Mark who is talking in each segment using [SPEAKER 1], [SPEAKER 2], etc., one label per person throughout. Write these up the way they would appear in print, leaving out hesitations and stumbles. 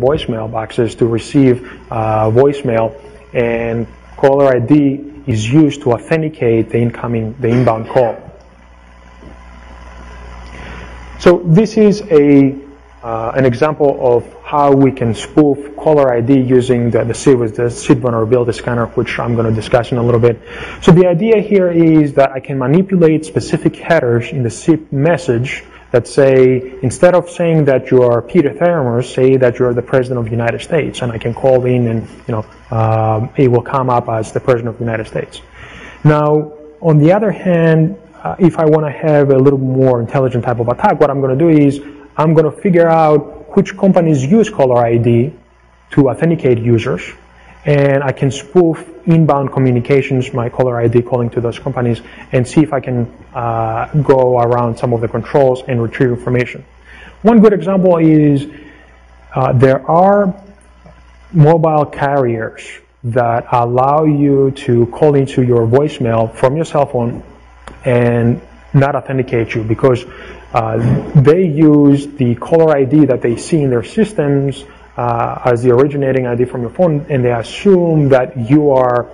[SPEAKER 1] voicemail boxes to receive voicemail, and caller ID is used to authenticate the inbound call. So this is an example of how we can spoof caller ID using the SID vulnerability scanner, which I'm going to discuss in a little bit. So the idea here is that I can manipulate specific headers in the SIP message that say, instead of saying that you are Peter Thermos, say that you're the President of the United States, and I can call in and it will come up as the President of the United States. Now, on the other hand, if I want to have a little more intelligent type of attack, what I'm going to do is I'm going to figure out which companies use caller ID to authenticate users, and I can spoof inbound communications, my caller ID calling to those companies, and see if I can go around some of the controls and retrieve information. One good example is there are mobile carriers that allow you to call into your voicemail from your cell phone and not authenticate you, because they use the caller ID that they see in their systems as the originating ID from your phone, and they assume that you are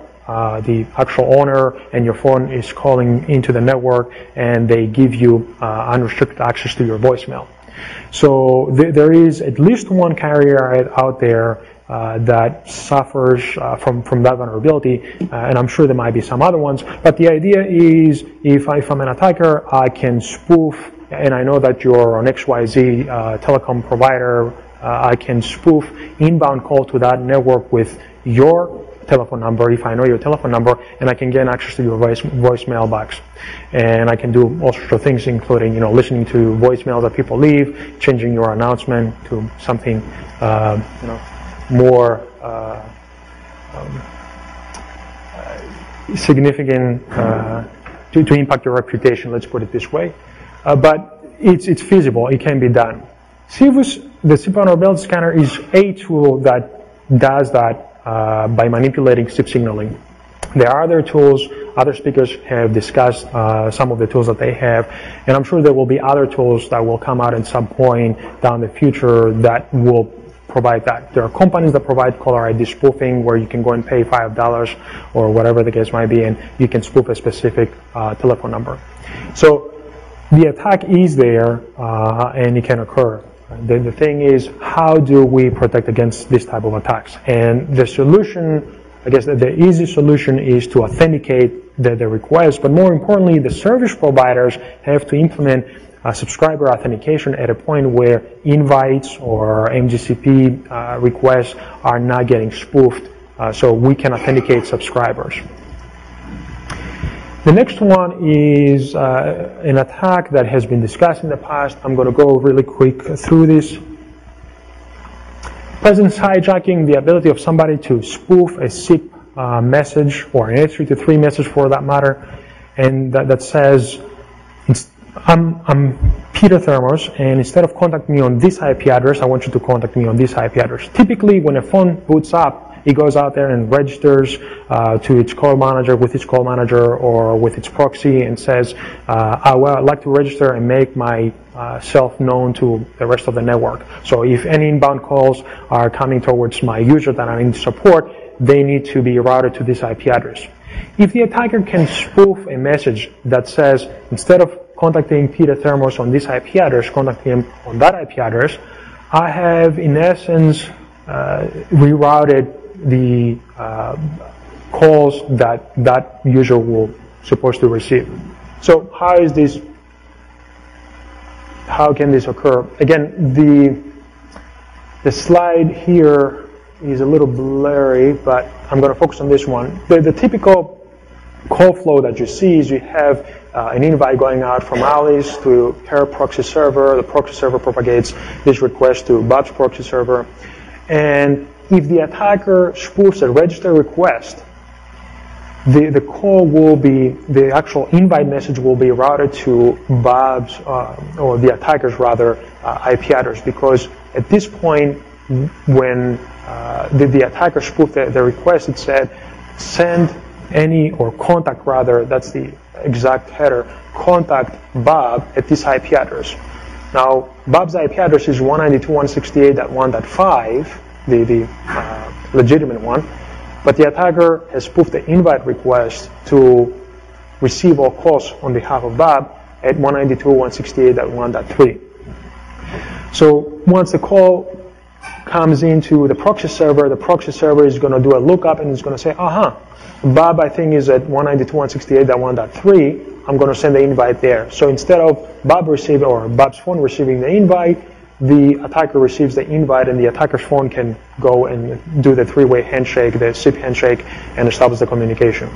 [SPEAKER 1] the actual owner and your phone is calling into the network, and they give you unrestricted access to your voicemail. So there is at least one carrier out there that suffers from that vulnerability, and I'm sure there might be some other ones, but the idea is if I'm an attacker, I can spoof, and I know that you're an XYZ telecom provider, I can spoof inbound call to that network with your telephone number, if I know your telephone number, and I can gain access to your voicemail box. And I can do all sorts of things, including listening to voicemails that people leave, changing your announcement to something more significant to impact your reputation, let's put it this way. But it's feasible, it can be done. The SIP vulnerability scanner is a tool that does that by manipulating SIP signaling. There are other tools, other speakers have discussed some of the tools that they have, and I'm sure there will be other tools that will come out at some point down the future that will provide that. There are companies that provide caller ID spoofing where you can go and pay $5 or whatever the case might be, and you can spoof a specific telephone number. So the attack is there and it can occur. The thing is, how do we protect against this type of attacks? And the solution, I guess the easy solution is to authenticate the request, but more importantly, the service providers have to implement subscriber authentication at a point where invites or MGCP requests are not getting spoofed, so we can authenticate subscribers. The next one is an attack that has been discussed in the past. I'm going to go really quick through this. Presence hijacking, the ability of somebody to spoof a SIP message or an 833 message for that matter, and that says, I'm Peter Thermos, and instead of contacting me on this IP address, I want you to contact me on this IP address. Typically, when a phone boots up, it goes out there and registers to its call manager, with its call manager or with its proxy, and says, I'd like to register and make myself known to the rest of the network. So if any inbound calls are coming towards my user that I need to support, they need to be routed to this IP address. If the attacker can spoof a message that says, instead of contacting Peter Thermos on this IP address, contact him on that IP address, I have, in essence, rerouted the calls that user will supposed to receive. So how can this occur? Again, the slide here is a little blurry, but I'm going to focus on this one. The typical call flow that you see is you have an invite going out from Alice to her proxy server. The proxy server propagates this request to Bob's proxy server. And if the attacker spoofs a register request, the call will be, the actual invite message will be routed to Bob's, or the attacker's rather, IP address, because at this point, when the attacker spoofed the request, it said, send any, or contact rather, that's the exact header, contact Bob at this IP address. Now, Bob's IP address is 192.168.1.5, the legitimate one, but the attacker has spoofed the invite request to receive all calls on behalf of Bob at 192.168.1.3. So once the call comes into the proxy server is going to do a lookup and it's going to say, Bob, I think, is at 192.168.1.3. I'm going to send the invite there. So instead of Bob's phone receiving the invite, the attacker receives the invite, and the attacker's phone can go and do the three-way handshake, the SIP handshake, and establish the communication.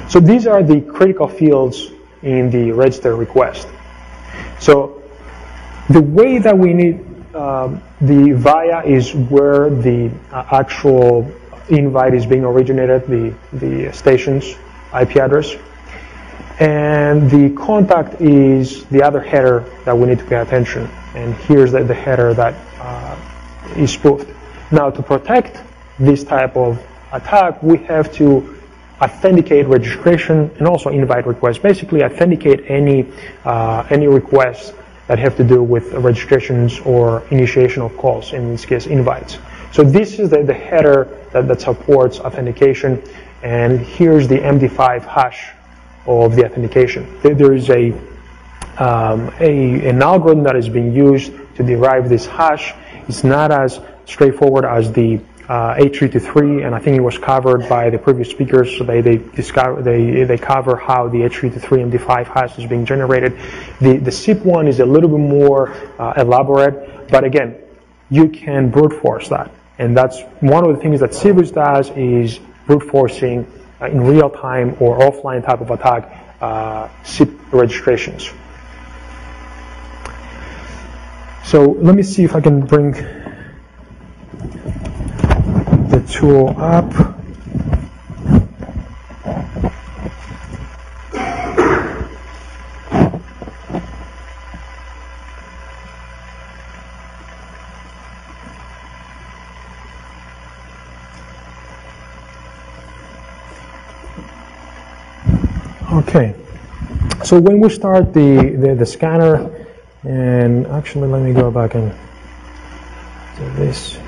[SPEAKER 1] So these are the critical fields in the register request. So the way that we need the via is where the actual invite is being originated, the station's IP address. And the contact is the other header that we need to pay attention. And here's the header that is spoofed. Now, to protect this type of attack, we have to authenticate registration and also invite requests. Basically, authenticate any requests that have to do with registrations or initiation of calls, in this case, invites. So this is the header that supports authentication, and here's the MD5 hash of the authentication. There is an algorithm that is being used to derive this hash. It's not as straightforward as the H323, and I think it was covered by the previous speakers. So they cover how the H323 MD5 hash is being generated. The SIP one is a little bit more elaborate, but again, you can brute force that, and that's one of the things that Civus does, is brute forcing in real time or offline type of attack SIP registrations. So let me see if I can bring the tool up. Okay, so when we start the scanner, and actually let me go back and do this.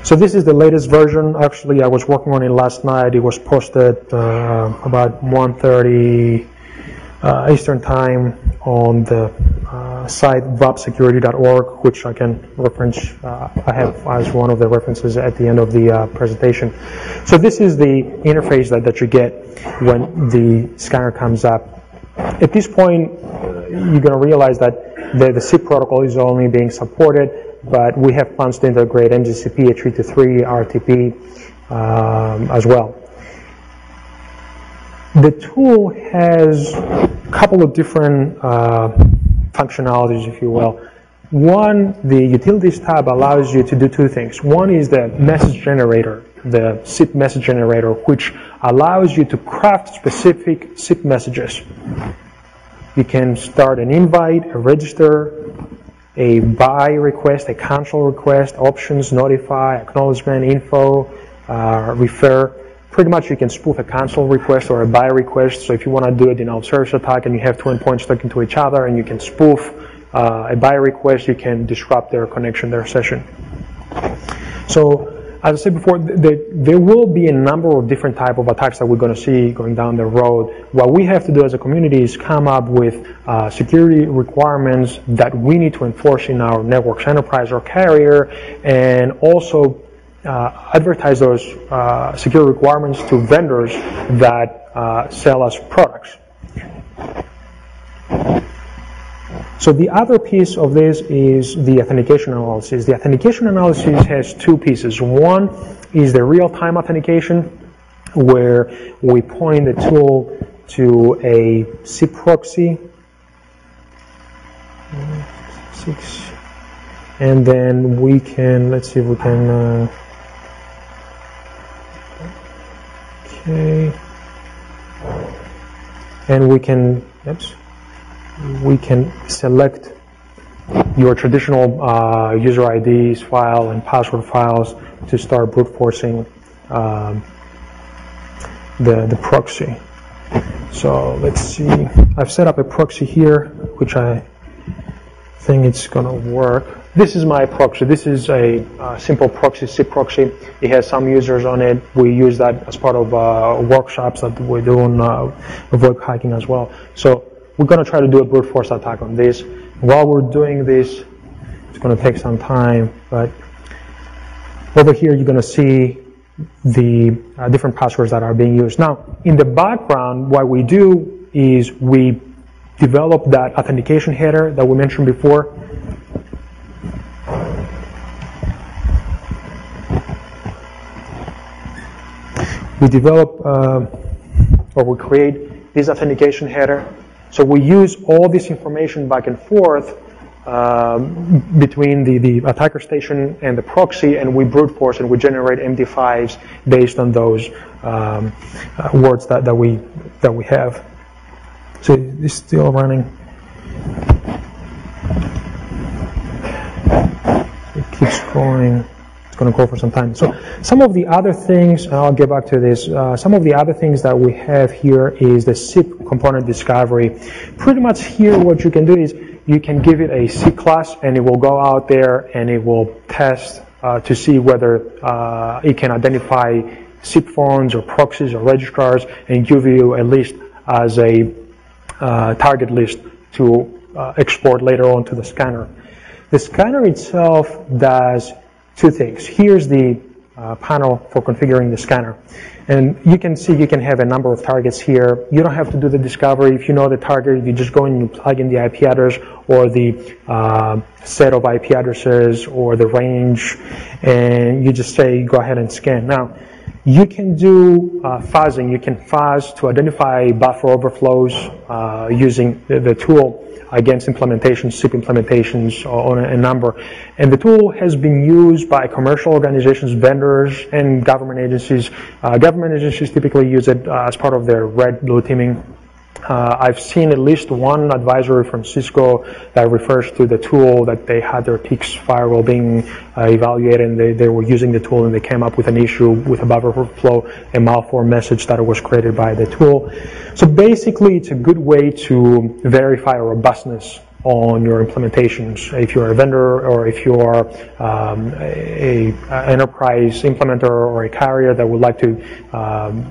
[SPEAKER 1] So this is the latest version. Actually, I was working on it last night. It was posted about 1:30 Eastern Time on the site vapsecurity.org, which I can reference. I have as one of the references at the end of the presentation. So this is the interface that you get when the scanner comes up. At this point, you're going to realize that the SIP protocol is only being supported, but we have plans to integrate MGCP, H323, RTP as well. The tool has a couple of different functionalities, if you will. One, the Utilities tab allows you to do two things. One is the message generator, the SIP message generator, which allows you to craft specific SIP messages. You can start an invite, a register, a buy request, a cancel request, options, notify, acknowledgement, info, refer. Pretty much you can spoof a cancel request or a buy request. So if you want to do a denial of service attack and you have two endpoints talking to each other and you can spoof a buy request, you can disrupt their connection, their session. So as I said before, there will be a number of different type of attacks that we're going to see going down the road. What we have to do as a community is come up with security requirements that we need to enforce in our networks, enterprise or carrier, and also advertise those security requirements to vendors that sell us products. So the other piece of this is the authentication analysis. The authentication analysis has two pieces. One is the real-time authentication, where we point the tool to a SIP proxy, and then we can, let's see if we can, okay, and we can, we can select your traditional user IDs file and password files to start brute forcing the proxy. So let's see. I've set up a proxy here, which I think it's going to work. This is my proxy. This is a simple proxy, SIP proxy. It has some users on it. We use that as part of workshops that we're doing of web hacking as well. So we're going to try to do a brute force attack on this. While we're doing this, it's going to take some time, but over here you're going to see the different passwords that are being used. Now, in the background, what we do is we develop that authentication header that we mentioned before. We develop or we create this authentication header. So we use all this information back and forth between the attacker station and the proxy, and we brute force and we generate MD5s based on those words that we have. So it's still running. It keeps going. It's going to go for some time. So some of the other things, and I'll get back to this, some of the other things that we have here is the SIP component discovery. Pretty much here what you can do is you can give it a SIP class, and it will go out there and it will test to see whether it can identify SIP phones or proxies or registrars, and give you a list as a target list to export later on to the scanner. The scanner itself does two things. Here's the panel for configuring the scanner. And you can see you can have a number of targets here. You don't have to do the discovery. If you know the target, you just go and you plug in the IP address or the set of IP addresses or the range, and you just say, go ahead and scan. Now, you can do fuzzing. You can fuzz to identify buffer overflows using the tool against implementations, SIP implementations on a number. And the tool has been used by commercial organizations, vendors, and government agencies. Government agencies typically use it as part of their red blue teaming. I've seen at least one advisory from Cisco that refers to the tool that they had their PIX firewall being evaluated, and they were using the tool and they came up with an issue with a buffer overflow, a malformed message that was created by the tool. So basically it's a good way to verify robustness on your implementations. If you're a vendor or if you're a enterprise implementer or a carrier that would like to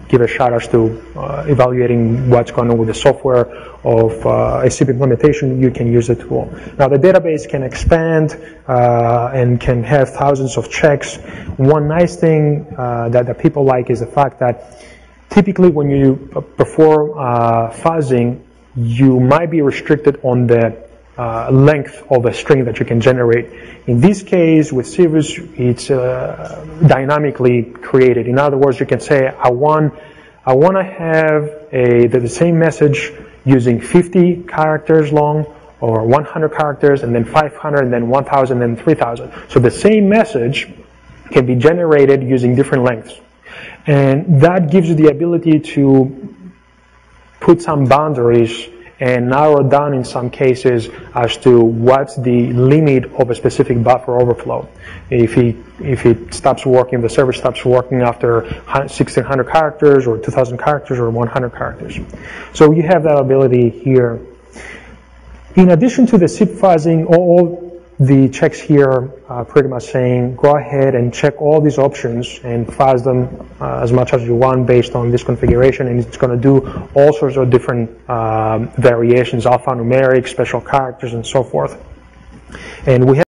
[SPEAKER 1] give a shot as to evaluating what's going on with the software of a SIP implementation, you can use the tool. Now the database can expand and can have thousands of checks. One nice thing that people like is the fact that typically when you perform fuzzing, you might be restricted on the length of a string that you can generate. In this case, with Civus, it's dynamically created. In other words, you can say, I want to have the same message using 50 characters long, or 100 characters, and then 500, and then 1,000, and 3,000. So the same message can be generated using different lengths. And that gives you the ability to put some boundaries and narrow down in some cases as to what's the limit of a specific buffer overflow. If it stops working, the server stops working after 1,600 characters or 2,000 characters or 100 characters. So you have that ability here. In addition to the SIP fuzzing, all the checks here are pretty much saying go ahead and check all these options and fuzz them as much as you want based on this configuration, and it's going to do all sorts of different variations, alphanumeric, special characters, and so forth. And we have